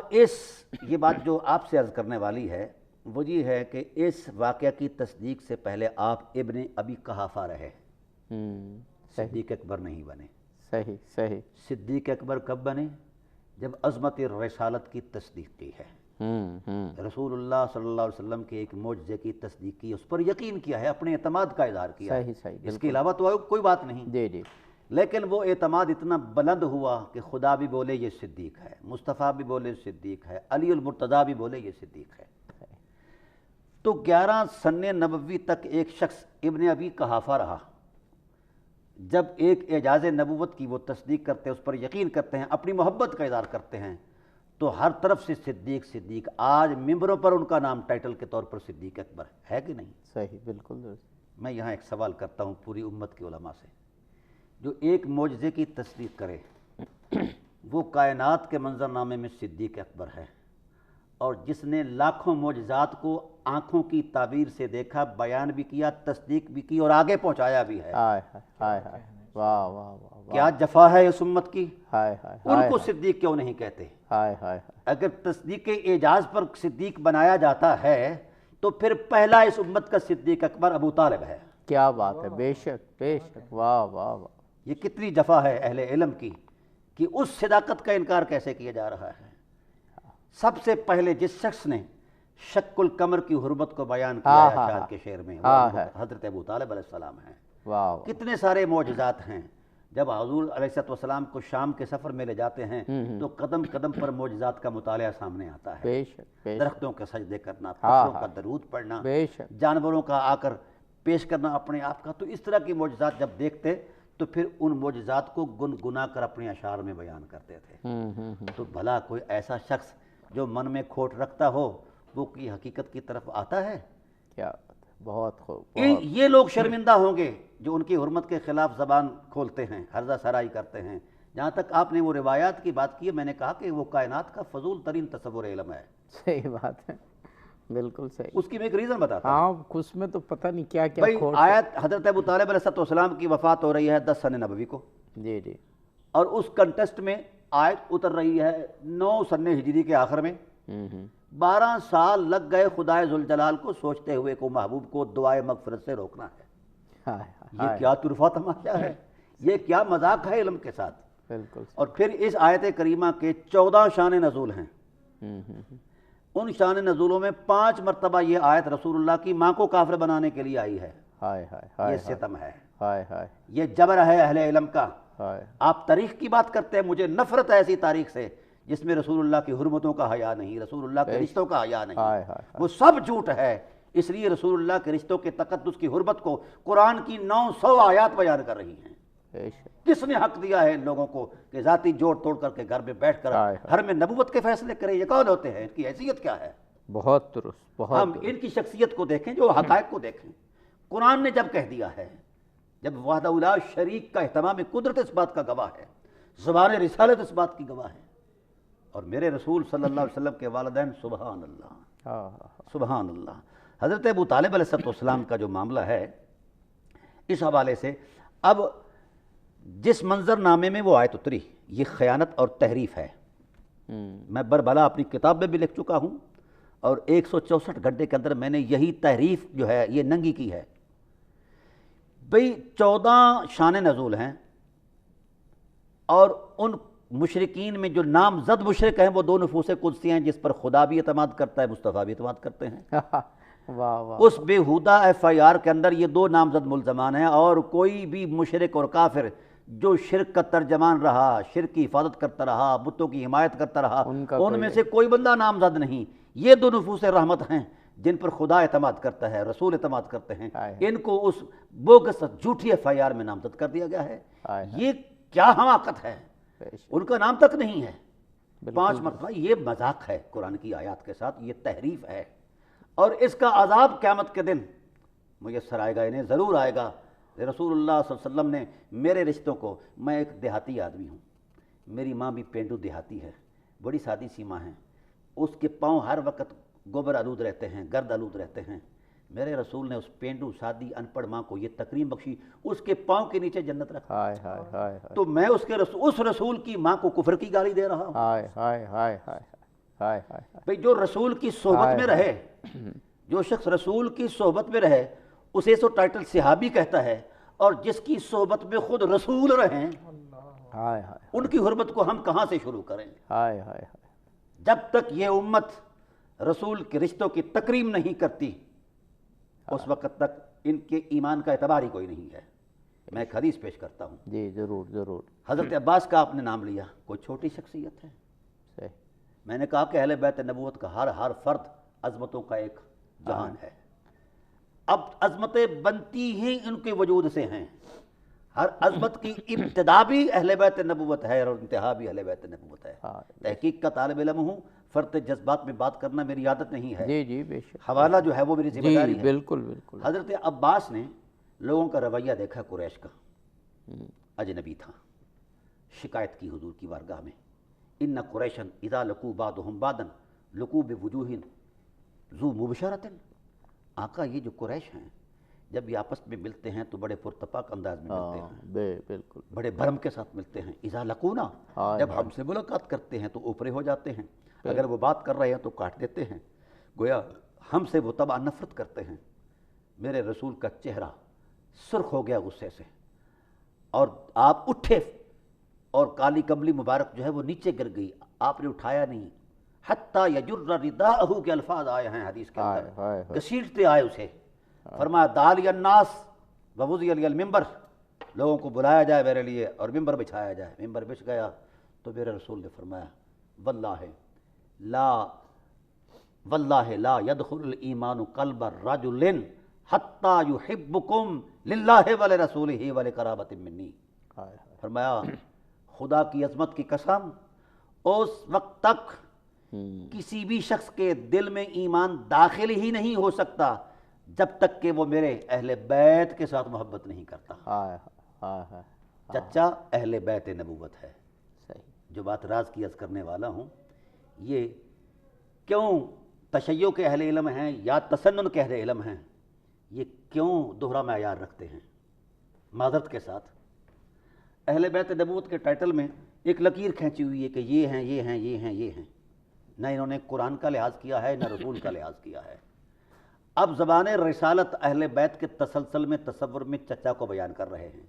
یہ بات جو آپ سے عرض کرنے والی ہے وہ یہ ہے کہ اس واقعہ کی تصدیق سے پہلے آپ ابن ابی قحافہ رہے، صدیق اکبر نہیں بنے. صحیح صحیح. صدیق اکبر کب بنے؟ جب عظمت رسالت کی تصدیق کی ہے، رسول اللہ صلی اللہ علیہ وسلم کے ایک معجزے کی تصدیق کی، اس پر یقین کیا ہے، اپنے اعتماد کا اظہار کیا ہے. صحیح صحیح. اس کے علاوہ تو کوئی بات نہیں. جی جی. لیکن وہ اعتماد اتنا بلند ہوا کہ خدا بھی بولے یہ صدیق ہے، مصطفیٰ بھی بولے صدیق ہے، علی المرتضیٰ بھی بولے یہ صدیق ہے. تو 11 سن نبوی تک ایک شخص ابن ابی قحافہ رہا. جب ایک اعجاز نبوت کی وہ تصدیق کرتے ہیں، اس پر یقین کرتے ہیں، اپنی محبت کا اظہار کرتے ہیں، تو ہر طرف سے صدیق صدیق. آج ممبروں پر ان کا نام ٹائٹل کے طور پر صدیق اکبر ہے کہ نہیں؟ صحیح. بالکل درست. میں یہاں ایک سوال کرتا ہوں پوری امت کے علماء سے، جو ایک معجزے کی تصدیق کرے وہ کائنات کے منظرنامے میں صدیق اکبر ہے، اور جس نے لاکھوں معجزات کو آنکھوں کی تعبیر سے دیکھا، بیان بھی کیا، تصدیق بھی کی اور آگے پہنچایا بھی ہے. ہائے ہائے ہائے. واہ واہ واہ. کیا جفا ہے اس امت کی؟ ہائے ہائے. ان کو صدیق کیوں نہیں کہتے؟ ہائے ہائے. اگر تصدیق اعجاز پر صدیق بنایا جاتا ہے تو پھر پہلا اس امت کا صدیق اکبر ابو طالب ہے. کیا بات ہے. بے شک بے شک. واہ واہ واہ. یہ کتنی جفا ہے اہل علم کی کہ اس صداقت کا انکار کیسے کیا جا رہا ہے. سب سے پہلے جس شخص نے شق القمر کی حرمت کو بیان کیا ہے اشعار کے شعر میں، وہ حضرت ابو طالب علیہ السلام ہیں. واہ. کتنے سارے معجزات ہیں. جب حضور علیہ السلام کو شام کے سفر میں لے جاتے ہیں تو قدم قدم پر معجزات کا مطالعہ سامنے آتا ہے. بے شک. درختوں کے سجدے کرنا، پتھروں کا درود پڑھنا، بے شک. جانوروں کا آ کر پیش کرنا اپنے آپ کا. تو اس طرح کی معجزات جب دیکھتے تو پھر ان معجزات کو گنگنا کر اپنے اشعار میں بیان کرتے تھے. تو بھلا کوئی ایسا شخص جو من میں کھوٹ رکھتا ہو وہ کی حقیقت کی طرف آتا ہے؟ کیا بہت خوب. یہ لوگ شرمندہ ہوں گے جو ان کی حرمت کے خلاف زبان کھولتے ہیں، ہرزہ سرائی کرتے ہیں. جہاں تک آپ نے وہ روایات کی بات کی ہے، میں نے کہا کہ وہ کائنات کا فضول ترین تصور علم ہے. صحیح بات ہے. بالکل صحیح. اس کی میں ایک ریزن بتاتا ہوں. ہاں اس میں تو پتہ نہیں کیا کیا بھائی آیت حضرت ابو طالب علیہ السلام کی وفات ہو رہی ہے 10 سن نبوی کو. جی جی. اور اس کنٹیسٹ میں آیت اتر رہی ہے 9 سن ہجری کے آخر میں. 12 سال لگ گئے خدائے ذوالجلال کو سوچتے ہوئے کو محبوب کو دعائے مغفرت سے روکنا ہے. یہ کیا طرفہ تماشا ہے، یہ کیا مذاق ہے علم کے ساتھ. بالکل. اور پھر اس آیت کریمہ کے 14 شان نزول ہیں. ان شان نزولوں میں 5 مرتبہ یہ آیت رسول اللہ کی ماں کو کافر بنانے کے لیے آئی ہے. یہ ستم ہے، یہ جبر ہے اہل علم کا. آپ تاریخ کی بات کرتے ہیں، مجھے نفرت ہے ایسی تاریخ سے جس میں رسول اللہ کی حرمتوں کا حیا نہیں، رسول اللہ کے رشتوں کا حیا نہیں. وہ سب جھوٹ ہے. اس لیے رسول اللہ کے رشتوں کے تقدس کی حرمت کو قرآن کی 900 آیات بیان کر رہی ہیں. کس نے حق دیا ہے ان لوگوں کو کہ ذاتی جوڑ توڑ کر کے گھر میں بیٹھ کر ہر میں نبوت کے فیصلے کریں؟ یہ کون ہوتے ہیں؟ ان کی حیثیت کیا ہے؟ بہت درست. ہم ان کی شخصیت کو دیکھیں، جو حقائق کو دیکھیں. قرآن نے جب کہہ دیا ہے، جب وحدہ لا شریک کا اہتمام قدرت اس بات کا گواہ ہے، زبان رسالت اس بات کی گواہ ہے، اور میرے رسول صلی اللہ علیہ وسلم کے والدین، سبحان اللہ سبحان اللہ. حضرت ابو طالب علیہ السلام کا جو معاملہ ہے اس حوالے سے، اب جس منظر نامے میں وہ آیت اتری یہ خیانت اور تحریف ہے. میں بربلا اپنی کتاب میں بھی لکھ چکا ہوں اور 164 گھنٹے کے اندر میں نے یہی تحریف جو ہے یہ ننگی کی ہے۔ بھئی 14 شان نزول ہیں، اور ان مشرکین میں جو نامزد مشرک ہیں وہ 2 نفوس قدسی ہیں جس پر خدا بھی اعتماد کرتا ہے، مصطفیٰ بھی اعتماد کرتے ہیں۔ واہ واہ، اس بےہودہ ایف آئی آر کے اندر یہ 2 نامزد ملزمان ہیں، اور کوئی بھی مشرک اور کافر جو شرک کا ترجمان رہا، شرک کی حفاظت کرتا رہا، بتوں کی حمایت کرتا رہا، ان میں سے کوئی بندہ نامزد نہیں۔ یہ 2 نفوس رحمت ہیں جن پر خدا اعتماد کرتا ہے، رسول اعتماد کرتے ہیں، ان کو اس بوگس جھوٹی ایف آئی آر میں نامزد کر دیا گیا ہے۔ یہ کیا حماقت ہے، ان کا نام تک نہیں ہے۔ 5 مرتبہ یہ مذاق ہے قرآن کی آیات کے ساتھ، یہ تحریف ہے، اور اس کا عذاب قیامت کے دن میسر آئے گا، انہیں ضرور آئے گا۔ رسول اللہ صلی اللہ علیہ وسلم نے میرے رشتوں کو، میں ایک دیہاتی آدمی ہوں، میری ماں بھی پینڈو دیہاتی ہے، بڑی سادی سی ماں ہے، اس کے پاؤں ہر وقت گوبر آلود رہتے ہیں، گرد آلود رہتے ہیں۔ میرے رسول نے اس پینڈو سادی ان پڑھ ماں کو یہ تکریم بخشی، اس کے پاؤں کے نیچے جنت رکھا۔ ہائے ہائے ہائے ہائے، تو میں اس رسول کی ماں کو کفر کی گالی دے رہا ہوں؟ ہائے ہائے ہائے ہائے ہائے ہائے، بھئی جو رسول کی صحبت میں رہے، جو شخص رسول کی صحبت میں رہے اسے تو ٹائٹل صحابی کہتا ہے، اور جس کی صحبت میں خود رسول رہیں، ہائے ہائے، ان کی حرمت کو ہم کہاں سے شروع کریں؟ ہائے ہائے ہائے، جب تک یہ امت رسول کے رشتوں کی تکریم نہیں کرتی اس وقت تک ان کے ایمان کا اعتبار ہی کوئی نہیں ہے۔ میں ایک حدیث پیش کرتا ہوں۔ جی ضرور ضرور، حضرت عباس کا آپ نے نام لیا، کوئی چھوٹی شخصیت ہے؟ صحیح، میں نے کہا کہ اہل بیت نبوت کا ہر فرد عظمتوں کا ایک جہان ہے۔ اب عظمتیں بنتی ہی ان کے وجود سے ہیں، ہر عظمت کی ابتدا بھی اہل بیت نبوت ہے اور انتہا بھی اہل بیت نبوت ہے۔ تحقیق کا طالب علم ہوں، فرد جذبات میں بات کرنا میری عادت نہیں ہے، جی جی بے شک، حوالہ جو ہے وہ میری ذمہ داری ہے۔ بالکل بالکل، حضرت عباس نے لوگوں کا رویہ دیکھا، قریش کا، اجنبی تھا، شکایت کی حضور کی بارگاہ میں، ان قریشن اذا لقوا بعضهم بعضا لقوا بوجوہ ذو مبشرۃ۔ آقا یہ جو قریش ہیں جب یہ آپس میں ملتے ہیں تو بڑے پرتپاک انداز میں ملتے ہیں، بالکل، بڑے بھرم کے ساتھ ملتے ہیں۔ اذا لقونا، جب ہم سے ملاقات کرتے ہیں تو اوپرے ہو جاتے ہیں، اگر وہ بات کر رہے ہیں تو کاٹ دیتے ہیں، گویا ہم سے وہ طبع نفرت کرتے ہیں۔ میرے رسول کا چہرہ سرخ ہو گیا غصے سے، اور آپ اٹھے اور کالی کملی مبارک جو ہے وہ نیچے گر گئی، آپ نے اٹھایا نہیں، حتیٰ یجر رداءہ کے الفاظ آئے ہیں حدیث کے اندر، گھسیٹتے آئے اسے، فرمایا دالی الناس ووضع لی المنبر، لوگوں کو بلایا جائے میرے لیے اور ممبر بچھایا جائے۔ ممبر بچھ گیا تو میرے رسول نے فرمایا واللہ لا يدخل الایمان قلب الرجل حتی یحبکم للہ ولرسولہ ولقرابۃ منی۔ فرمایا خدا کی عظمت کی قسم، اس وقت تک کسی بھی شخص کے دل میں ایمان داخل ہی نہیں ہو سکتا جب تک کہ وہ میرے اہل بیت کے ساتھ محبت نہیں کرتا۔ چچا اہل بیت نبوت ہے۔ جو بات راز کی عرض کرنے والا ہوں، یہ کیوں تشیع کے اہل علم ہیں یا تسنن کے اہل علم ہیں، یہ کیوں دوہرا معیار رکھتے ہیں؟ معذرت کے ساتھ اہل بیت نبوت کے ٹائٹل میں ایک لکیر کھینچی ہوئی ہے کہ یہ ہیں یہ ہیں یہ ہیں یہ ہیں، نہ انہوں نے قرآن کا لحاظ کیا ہے نہ رسول کا لحاظ کیا ہے۔ اب زبان رسالت اہل بیت کے تسلسل میں تصور میں چچا کو بیان کر رہے ہیں،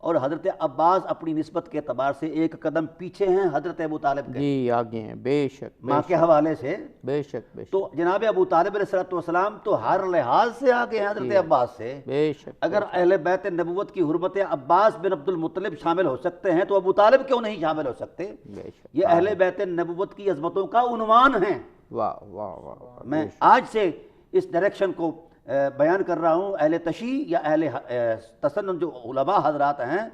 اور حضرت عباس اپنی نسبت کے اعتبار سے ایک قدم پیچھے ہیں حضرت ابو طالب کے، جی آگے ہیں، بے شک ماں کے حوالے سے، بے شک بے شک، تو جناب ابو طالب علیہ السلام تو ہر لحاظ سے آگے ہیں حضرت عباس سے۔ بے شک، اگر اہل بیت نبوت کی حرمت عباس بن عبد المطلب شامل ہو سکتے ہیں تو ابو طالب کیوں نہیں شامل ہو سکتے؟ بے شک، یہ اہل بیت نبوت کی عظمتوں کا عنوان ہیں۔ واہ واہ واہ، میں آج سے اس ڈائریکشن کو بیان کر رہا ہوں۔ اہل تشیع یا اہل تسنن جو علماء حضرات ہیں،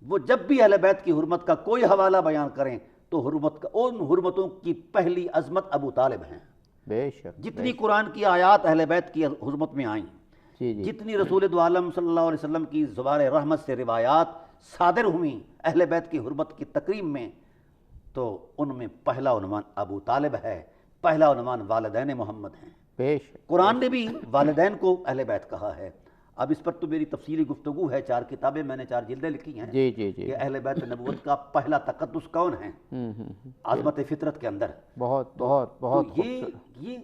وہ جب بھی اہل بیت کی حرمت کا کوئی حوالہ بیان کریں تو حرمت کا ان حرمتوں کی پہلی عظمت ابو طالب ہیں۔ بے شک، جتنی قرآن کی آیات اہل بیت کی حرمت میں آئیں، جی جی، جتنی رسول دو عالم صلی اللہ علیہ وسلم کی زبان رحمت سے روایات صادر ہوئیں اہل بیت کی حرمت کی تکریم میں، تو ان میں پہلا عنوان ابو طالب ہے، پہلا عنوان والدین محمد ہیں۔ بے شک، قرآن نے بھی والدین کو اہل بیت کہا ہے۔ اب اس پر تو میری تفصیلی گفتگو ہے، 4 کتابیں میں نے 4 جلدیں لکھی ہیں جی جی جی، کہ اہل بیت نبوت کا پہلا تقدس کون ہے عظمت فطرت کے اندر۔ بہت بہت بہت تو یہ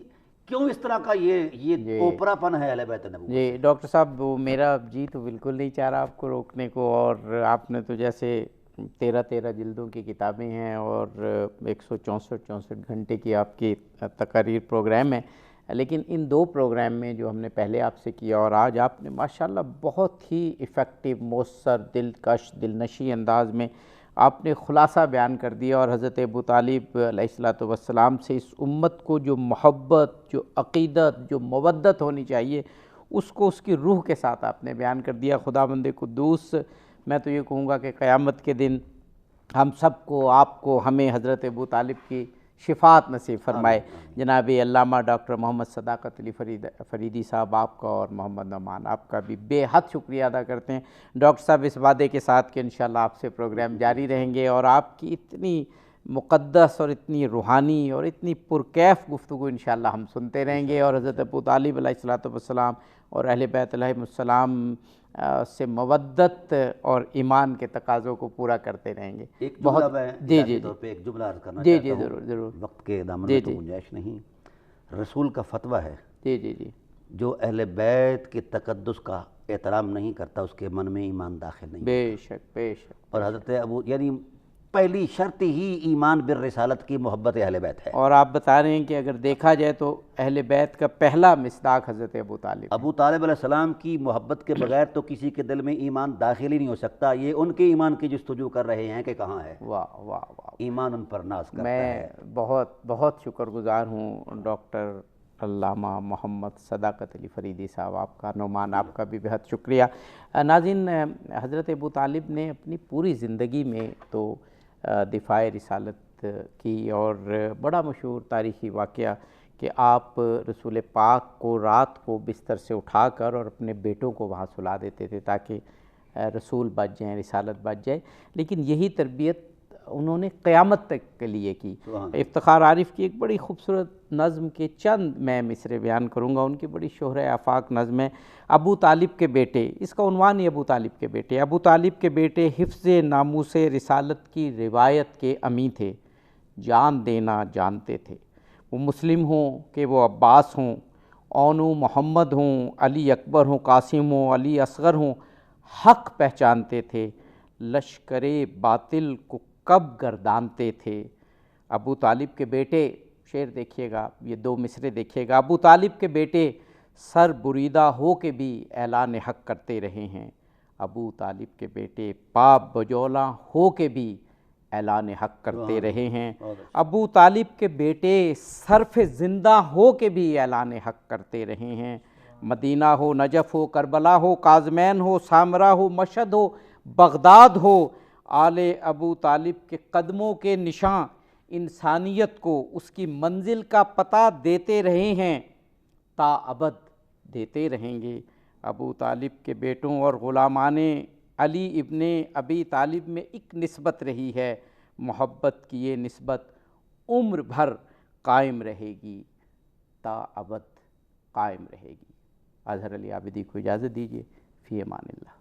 کیوں اس طرح کا یہ اوپرا پن ہے اہل بیت نبوت؟ جی ڈاکٹر صاحب، وہ میرا جی تو بالکل نہیں چاہ رہا آپ کو روکنے کو، اور آپ نے تو جیسے 13 جلدوں کی کتابیں ہیں اور 164 گھنٹے کی آپ کی تقاریر پروگرام ہے، لیکن ان 2 پروگرام میں جو ہم نے پہلے آپ سے کیا اور آج آپ نے ماشاءاللہ بہت ہی ایفیکٹو، مؤثر، دلکش، دلنشیں انداز میں آپ نے خلاصہ بیان کر دیا، اور حضرت ابو طالب علیہ السلام سے اس امت کو جو محبت، جو عقیدت، جو مودت ہونی چاہیے، اس کو اس کی روح کے ساتھ آپ نے بیان کر دیا۔ خداوند قدوس، میں تو یہ کہوں گا کہ قیامت کے دن ہم سب کو، آپ کو، ہمیں حضرت ابو طالب کی شفاعت نصیب فرمائے۔ جناب علامہ ڈاکٹر محمد صداقت علی فریدی صاحب، آپ کا اور محمد نعمان آپ کا بھی بے حد شکریہ ادا کرتے ہیں ڈاکٹر صاحب، اس وعدے کے ساتھ کہ انشاءاللہ آپ سے پروگرام جاری رہیں گے، اور آپ کی اتنی مقدس اور اتنی روحانی اور اتنی پرکیف گفتگو انشاءاللہ ہم سنتے رہیں گے، اور حضرت ابو طالب علیہ السلام اور اہل بیت علیہ السلام سے مودت اور ایمان کے تقاضوں کو پورا کرتے رہیں گے۔ ایک جملہ میں اضافی طور پہ ایک جملہ عرض کرنا چاہتا ہوں، ضرور ضرور، وقت کے دامن میں تو گنجائش نہیں۔ رسول کا فتویٰ ہے، جی جو اہل بیت کے تقدس کا احترام نہیں کرتا اس کے من میں ایمان داخل نہیں بے شک بے شک۔ اور حضرت ابو، یعنی پہلی شرط ہی ایمان بالرسالت کی محبت اہل بیت ہے۔ اور آپ بتا رہے ہیں کہ اگر دیکھا جائے تو اہل بیت کا پہلا مصداق حضرت ابو طالب، ابو طالب علیہ السلام کی محبت کے بغیر تو کسی کے دل میں ایمان داخل ہی نہیں ہو سکتا۔ یہ ان کے ایمان کی جستجو کر رہے ہیں کہ کہاں ہے، واہ واہ واہ۔ ایمان ان پر ناز کرتا میں ہے۔ بہت بہت شکر گزار ہوں ڈاکٹر علامہ محمد صداقت علی فریدی صاحب، آپ کا، نعمان آپ کا بھی بہت شکریہ۔ ناظرین، حضرت ابو طالب نے اپنی پوری زندگی میں تو دفاع رسالت کی، اور بڑا مشہور تاریخی واقعہ کہ آپ رسول پاک کو رات کو بستر سے اٹھا کر اور اپنے بیٹوں کو وہاں سلا دیتے تھے تاکہ رسول بچ جائیں، رسالت بچ جائے، لیکن یہی تربیت انہوں نے قیامت تک کے لیے کی۔ افتخار عارف کی ایک بڑی خوبصورت نظم کے چند میں مصرے بیان کروں گا، ان کی بڑی شہرہ آفاق نظم ہے، ابو طالب کے بیٹے، اس کا عنوان ہی ابو طالب کے بیٹے۔ ابو طالب کے بیٹے حفظ ناموس رسالت کی روایت کے امی تھے، جان دینا جانتے تھے، وہ مسلم ہوں کہ وہ عباس ہوں، اونو محمد ہوں، علی اکبر ہوں، قاسم ہوں، علی اصغر ہوں، حق پہچانتے تھے، لشکر باطل کو کب گردانتے تھے۔ ابو طالب کے بیٹے، شعر دیکھیے گا، یہ 2 مصرے دیکھیے گا، ابو طالب کے بیٹے سر بریدہ ہو کے بھی اعلان حق کرتے رہے ہیں، ابو طالب کے بیٹے پاپ بجولاں ہو کے بھی اعلان حق کرتے رہے ہیں، ابو طالب کے بیٹے صرف زندہ ہو کے بھی اعلان حق کرتے رہے ہیں، مدینہ ہو، نجف ہو، کربلا ہو، کاظمین ہو، سامرا ہو، مشہد ہو، بغداد ہو، آل ابو طالب کے قدموں کے نشاں انسانیت کو اس کی منزل کا پتہ دیتے رہے ہیں، تا ابد دیتے رہیں گے۔ ابو طالب کے بیٹوں اور غلامان علی ابن ابی طالب میں ایک نسبت رہی ہے، محبت کی یہ نسبت عمر بھر قائم رہے گی، تا ابد قائم رہے گی۔ اظہر علی عابدی کو اجازت دیجیے، فی امان اللہ۔